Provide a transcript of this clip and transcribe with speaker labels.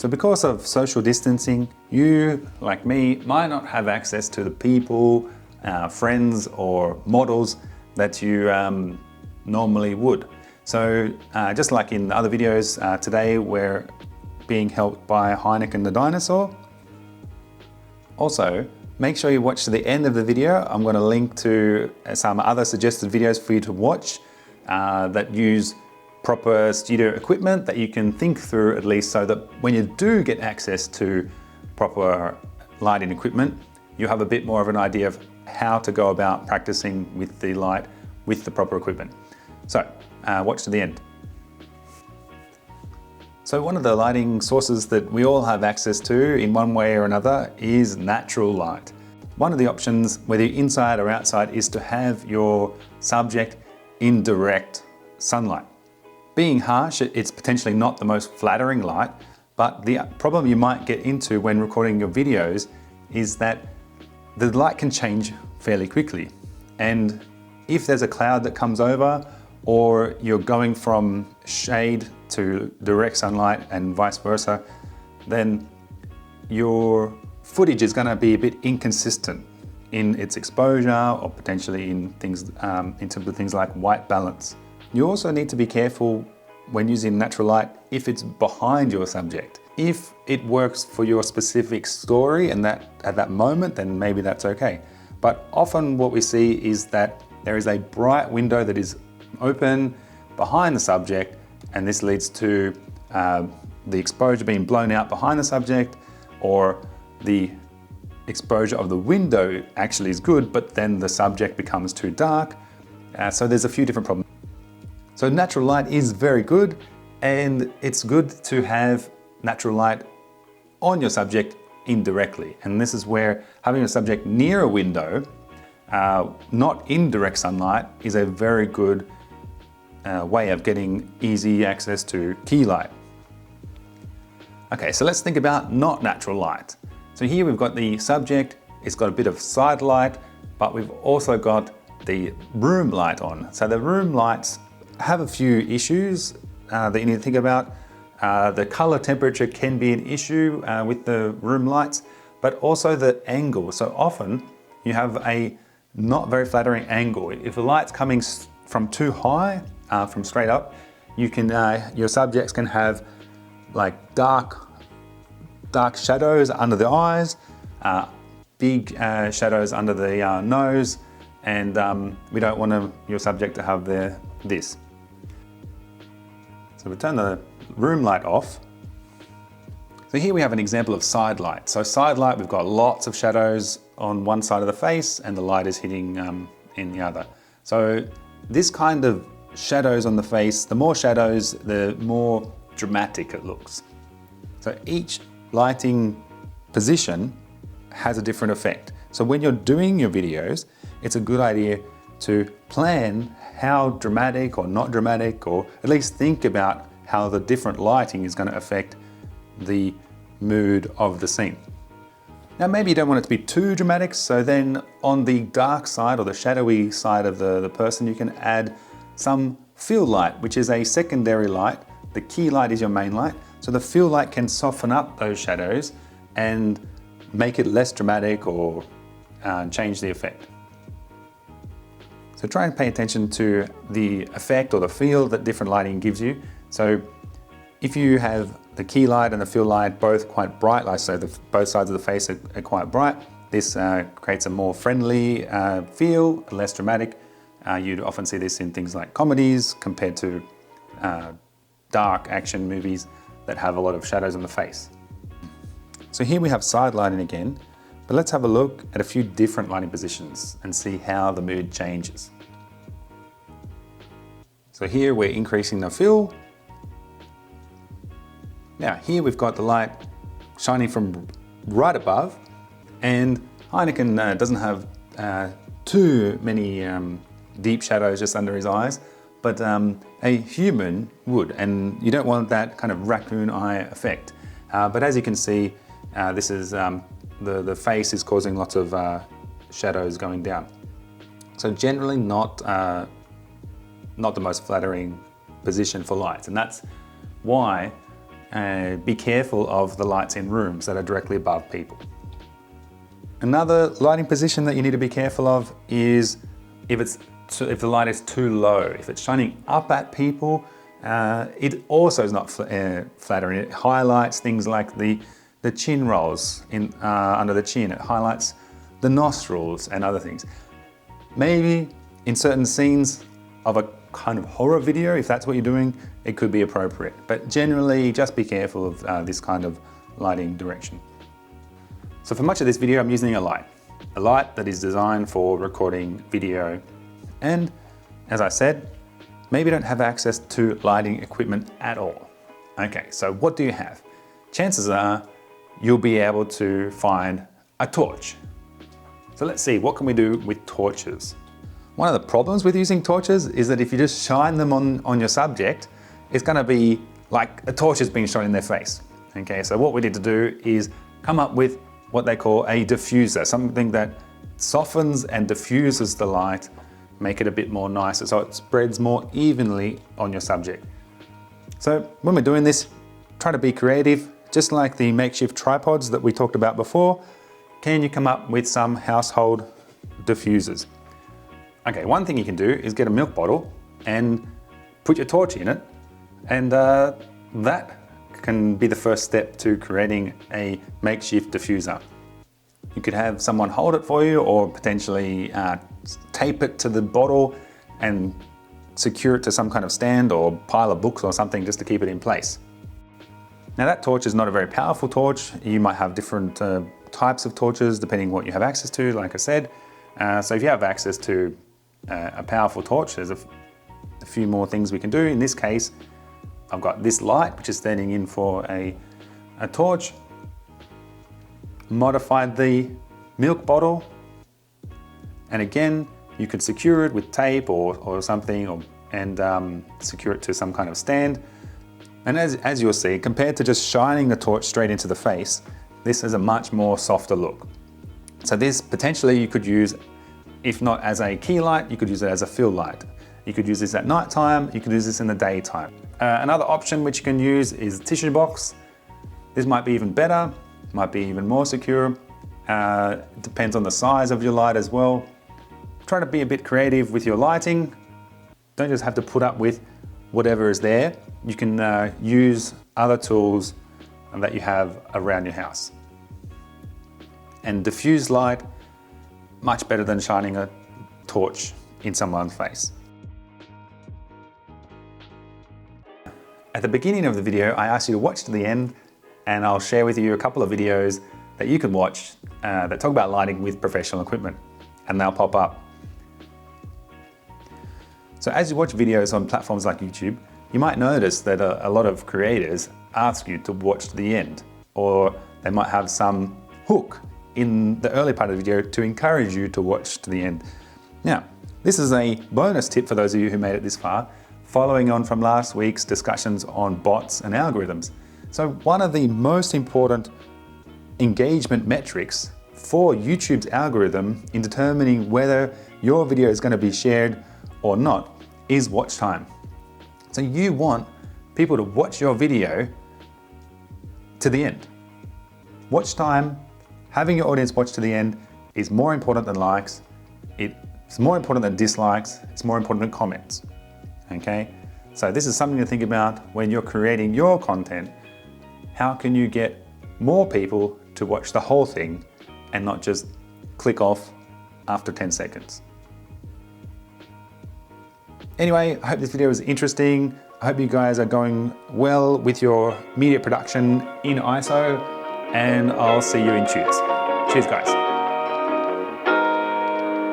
Speaker 1: So because of social distancing, you, like me, might not have access to the people, friends or models that you normally would. So just like in other videos, today we're being helped by Heineken the dinosaur. Also, make sure you watch to the end of the video. I'm going to link to some other suggested videos for you to watch that use proper studio equipment that you can think through, at least, so that when you do get access to proper lighting equipment, you have a bit more of an idea of how to go about practicing with the light with the proper equipment. So watch to the end. So one of the lighting sources that we all have access to in one way or another is natural light. One of the options, whether you're inside or outside, is to have your subject in direct sunlight. Being harsh, it's potentially not the most flattering light, but the problem you might get into when recording your videos is that the light can change fairly quickly. And if there's a cloud that comes over, or you're going from shade to direct sunlight and vice versa, then your footage is going to be a bit inconsistent in its exposure, or potentially in things in terms of things like white balance. You also need to be careful when using natural light if it's behind your subject. If it works for your specific story and that at that moment, then maybe that's okay. But often what we see is that there is a bright window that is open behind the subject, and this leads to the exposure being blown out behind the subject, or the exposure of the window actually is good, but then the subject becomes too dark. So there's a few different problems. So natural light is very good, and it's good to have natural light on your subject indirectly. And this is where having a subject near a window, not in direct sunlight, is a very good way of getting easy access to key light. Okay, so let's think about not natural light. So here we've got the subject, it's got a bit of side light, but we've also got the room light on. So the room lights have a few issues that you need to think about. The color temperature can be an issue with the room lights, but also the angle. So often you have a not very flattering angle. If the light's coming from too high, from straight up, you can your subjects can have like dark shadows under the eyes, big shadows under the nose, and we don't want your subject to have this. So we turn the room light off. So here we have an example of side light. So side light, we've got lots of shadows on one side of the face, and the light is hitting in the other. So this kind of shadows on the face, the more shadows, the more dramatic it looks. So each lighting position has a different effect. So when you're doing your videos, it's a good idea to plan how dramatic or not dramatic, or at least think about how the different lighting is going to affect the mood of the scene. Now maybe you don't want it to be too dramatic, so then on the dark side or the shadowy side of the person, you can add some fill light, which is a secondary light. The key light is your main light, so the fill light can soften up those shadows and make it less dramatic, or change the effect. So try and pay attention to the effect or the feel that different lighting gives you. So if you have the key light and the fill light both quite bright, like so both sides of the face are quite bright, this creates a more friendly feel, less dramatic. You'd often see this in things like comedies compared to dark action movies that have a lot of shadows on the face. So here we have side lighting again, but let's have a look at a few different lighting positions and see how the mood changes. So here we're increasing the fill. Now here we've got the light shining from right above, and Heineken doesn't have too many deep shadows just under his eyes, but a human would, and you don't want that kind of raccoon eye effect. But as you can see, this is the face is causing lots of shadows going down. So generally not the most flattering position for lights, and that's why be careful of the lights in rooms that are directly above people. Another lighting position that you need to be careful of is if the light is too low. If it's shining up at people, it also is not flattering. It highlights things like the chin rolls under the chin. It highlights the nostrils and other things. Maybe in certain scenes of a kind of horror video, if that's what you're doing, it could be appropriate. But generally, just be careful of this kind of lighting direction. So for much of this video, I'm using a light that is designed for recording video. And as I said, maybe you don't have access to lighting equipment at all. Okay, so what do you have? Chances are you'll be able to find a torch. So let's see, what can we do with torches? One of the problems with using torches is that if you just shine them on your subject, it's gonna be like a torch is being shone in their face. Okay, so what we need to do is come up with what they call a diffuser, something that softens and diffuses the light, make it a bit more nicer so it spreads more evenly on your subject. So when we're doing this, try to be creative, just like the makeshift tripods that we talked about before. Can you come up with some household diffusers? Okay, one thing you can do is get a milk bottle and put your torch in it, and that can be the first step to creating a makeshift diffuser. You could have someone hold it for you, or potentially tape it to the bottle and secure it to some kind of stand or pile of books or something just to keep it in place. Now that torch is not a very powerful torch. You might have different types of torches depending what you have access to, like I said. So if you have access to a powerful torch, there's a few more things we can do. In this case, I've got this light, which is standing in for a torch. Modified the milk bottle. And again, you could secure it with tape or something, and secure it to some kind of stand. And as you'll see, compared to just shining the torch straight into the face, this has a much more softer look. So this potentially you could use, if not as a key light, you could use it as a fill light. You could use this at night time, you could use this in the daytime. Another option which you can use is tissue box. This might be even better, might be even more secure. It depends on the size of your light as well. Try to be a bit creative with your lighting. Don't just have to put up with whatever is there. You can use other tools that you have around your house. And diffuse light, much better than shining a torch in someone's face. At the beginning of the video, I asked you to watch to the end, and I'll share with you a couple of videos that you can watch that talk about lighting with professional equipment, and they'll pop up. So as you watch videos on platforms like YouTube, you might notice that a lot of creators ask you to watch to the end, or they might have some hook in the early part of the video to encourage you to watch to the end. Now, this is a bonus tip for those of you who made it this far, following on from last week's discussions on bots and algorithms. So one of the most important engagement metrics for YouTube's algorithm in determining whether your video is going to be shared or not is watch time. So you want people to watch your video to the end. Watch time, having your audience watch to the end, is more important than likes. It's more important than dislikes. It's more important than comments. Okay? So this is something to think about when you're creating your content. How can you get more people to watch the whole thing and not just click off after 10 seconds? Anyway, I hope this video was interesting. I hope you guys are going well with your media production in ISO, and I'll see you in Tubes. Cheers, guys.